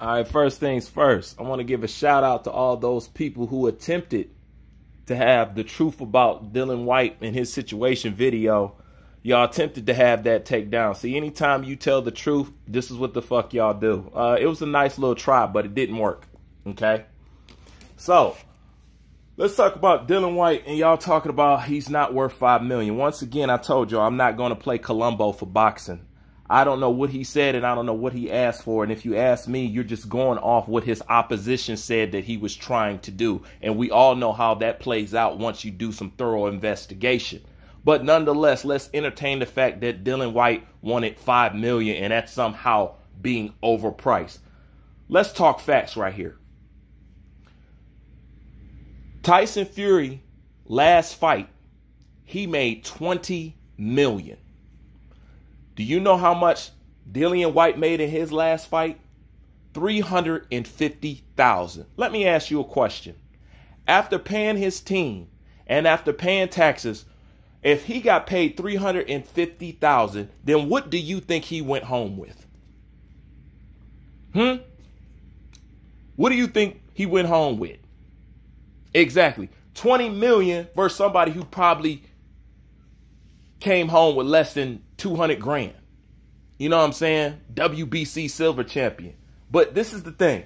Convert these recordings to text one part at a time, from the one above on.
All right, first things first, I want to give a shout out to all those people who attempted to have the truth about Dillian Whyte and his situation video. Y'all attempted to have that take down. See, anytime you tell the truth, this is what the fuck y'all do. It was a nice little try, but it didn't work. Okay? So, let's talk about Dillian Whyte, and y'all talking about he's not worth $5 million. Once again, I told y'all I'm not going to play Columbo for boxing. I don't know what he said, and I don't know what he asked for. And if you ask me, you're just going off what his opposition said that he was trying to do. And we all know how that plays out once you do some thorough investigation. But nonetheless, let's entertain the fact that Dillian Whyte wanted $5 million, and that's somehow being overpriced. Let's talk facts right here. Tyson Fury, last fight, he made $20 million. Do you know how much Dillian Whyte made in his last fight? $350,000. Let me ask you a question. After paying his team and after paying taxes, if he got paid $350,000, then what do you think he went home with? What do you think he went home with? Exactly. $20 million versus somebody who probably came home with less than 200 grand. You know what I'm saying? WBC silver champion. But this is the thing.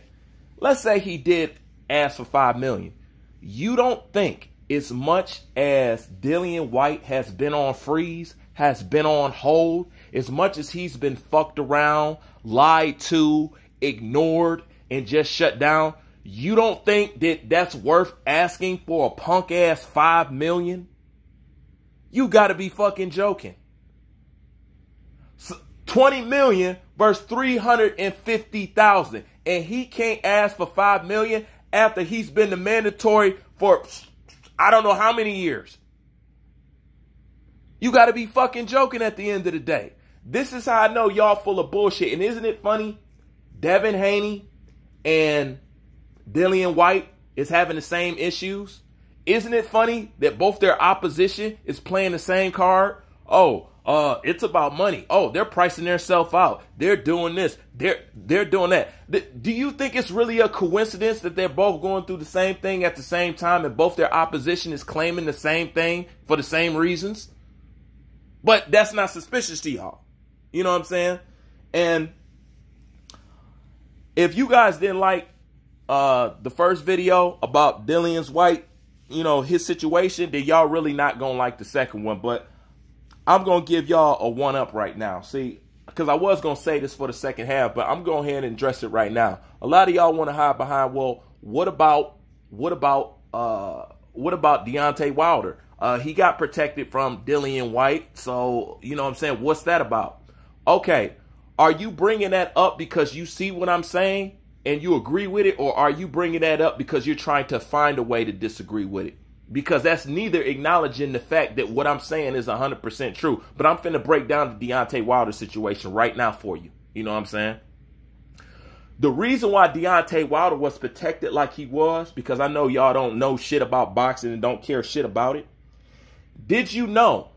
Let's say he did ask for $5 million. You don't think as much as Dillian Whyte has been on freeze, has been on hold, as much as he's been fucked around, lied to, ignored, and just shut down, you don't think that that's worth asking for a punk ass $5 million? You gotta be fucking joking. So, $20 million versus $350,000, and he can't ask for $5 million after he's been the mandatory for I don't know how many years. You gotta be fucking joking at the end of the day. This is how I know y'all full of bullshit. And isn't it funny? Devin Haney and Dillian Whyte is having the same issues. Isn't it funny that both their opposition is playing the same card? Oh, it's about money. Oh, they're pricing themselves out. They're doing this. They're doing that. Do you think it's really a coincidence that they're both going through the same thing at the same time and both their opposition is claiming the same thing for the same reasons? But that's not suspicious to y'all. You know what I'm saying? And if you guys didn't like the first video about Dillian Whyte, you know, his situation, then y'all really not going to like the second one. But I'm going to give y'all a one-up right now. See, because I was going to say this for the second half, but I'm going ahead and address it right now. A lot of y'all want to hide behind, well, what about Deontay Wilder? He got protected from Dillian Whyte. So, you know what I'm saying? What's that about? Okay. Are you bringing that up because you see what I'm saying and you agree with it? Or are you bringing that up because you're trying to find a way to disagree with it? Because that's neither acknowledging the fact that what I'm saying is 100% true. But I'm finna break down the Deontay Wilder situation right now for you. You know what I'm saying? The reason why Deontay Wilder was protected like he was, because I know y'all don't know shit about boxing and don't care shit about it. Did you know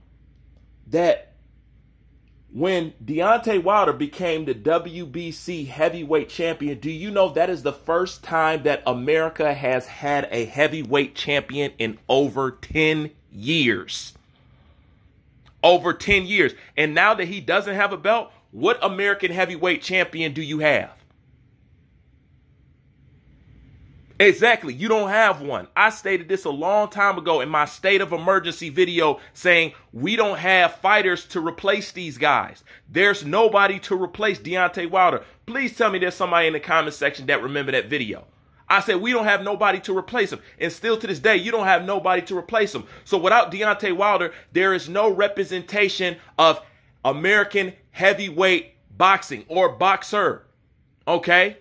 that when Deontay Wilder became the WBC heavyweight champion, do you know that is the first time that America has had a heavyweight champion in over 10 years? Over 10 years. And now that he doesn't have a belt, what American heavyweight champion do you have? Exactly. You don't have one. I stated this a long time ago in my state of emergency video saying we don't have fighters to replace these guys. There's nobody to replace Deontay Wilder. Please tell me there's somebody in the comment section that remember that video. I said we don't have nobody to replace him. And still to this day, you don't have nobody to replace him. So without Deontay Wilder, there is no representation of American heavyweight boxing or boxer. Okay?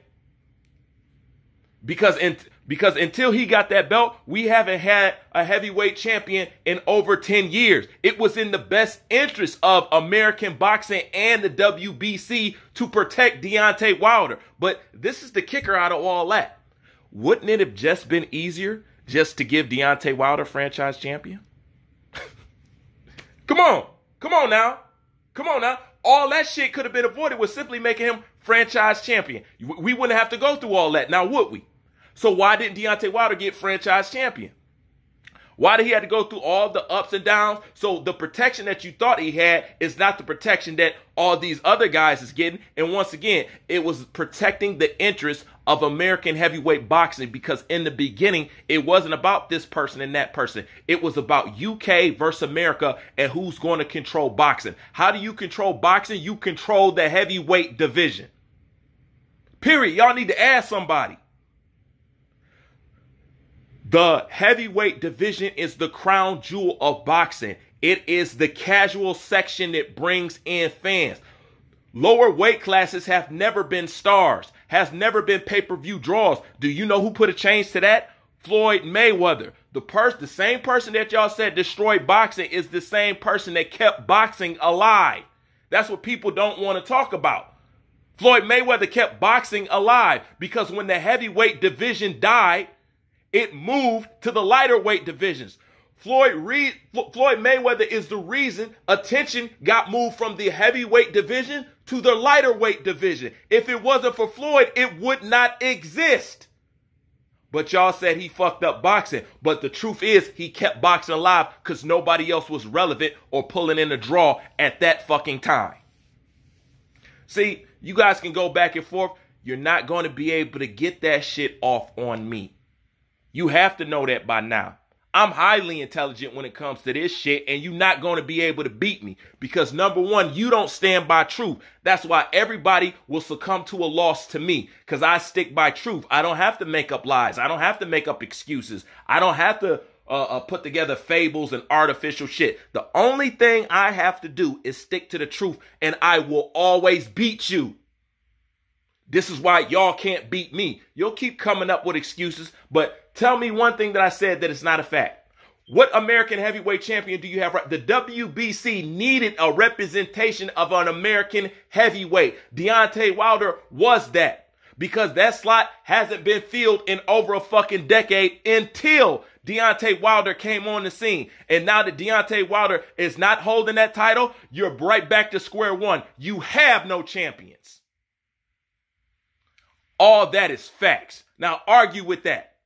Because until he got that belt, we haven't had a heavyweight champion in over 10 years. It was in the best interest of American boxing and the WBC to protect Deontay Wilder. But this is the kicker out of all that. Wouldn't it have just been easier just to give Deontay Wilder franchise champion? Come on. Come on now. Come on now. All that shit could have been avoided with simply making him franchise champion. We wouldn't have to go through all that now, would we? So why didn't Deontay Wilder get franchise champion? Why did he have to go through all the ups and downs? So the protection that you thought he had is not the protection that all these other guys is getting. And once again, it was protecting the interests of American heavyweight boxing, because in the beginning, it wasn't about this person and that person. It was about UK versus America and who's going to control boxing. How do you control boxing? You control the heavyweight division. Period. Y'all need to ask somebody. The heavyweight division is the crown jewel of boxing. It is the casual section that brings in fans. Lower weight classes have never been stars, has never been pay-per-view draws. Do you know who put a change to that? Floyd Mayweather. The same person that y'all said destroyed boxing is the same person that kept boxing alive. That's what people don't want to talk about. Floyd Mayweather kept boxing alive because when the heavyweight division died, it moved to the lighter weight divisions. Floyd Mayweather is the reason attention got moved from the heavyweight division to the lighter weight division. If it wasn't for Floyd, it would not exist. But y'all said he fucked up boxing. But the truth is he kept boxing alive because nobody else was relevant or pulling in a draw at that fucking time. See, you guys can go back and forth. You're not going to be able to get that shit off on me. You have to know that by now. I'm highly intelligent when it comes to this shit, and you're not going to be able to beat me because, number one, you don't stand by truth. That's why everybody will succumb to a loss to me, because I stick by truth. I don't have to make up lies. I don't have to make up excuses. I don't have to put together fables and artificial shit. The only thing I have to do is stick to the truth, and I will always beat you. This is why y'all can't beat me. You'll keep coming up with excuses, but tell me one thing that I said that is not a fact. What American heavyweight champion do you have? The WBC needed a representation of an American heavyweight. Deontay Wilder was that, because that slot hasn't been filled in over a fucking decade until Deontay Wilder came on the scene. And now that Deontay Wilder is not holding that title, you're right back to square one. You have no champions. All that is facts. Now argue with that.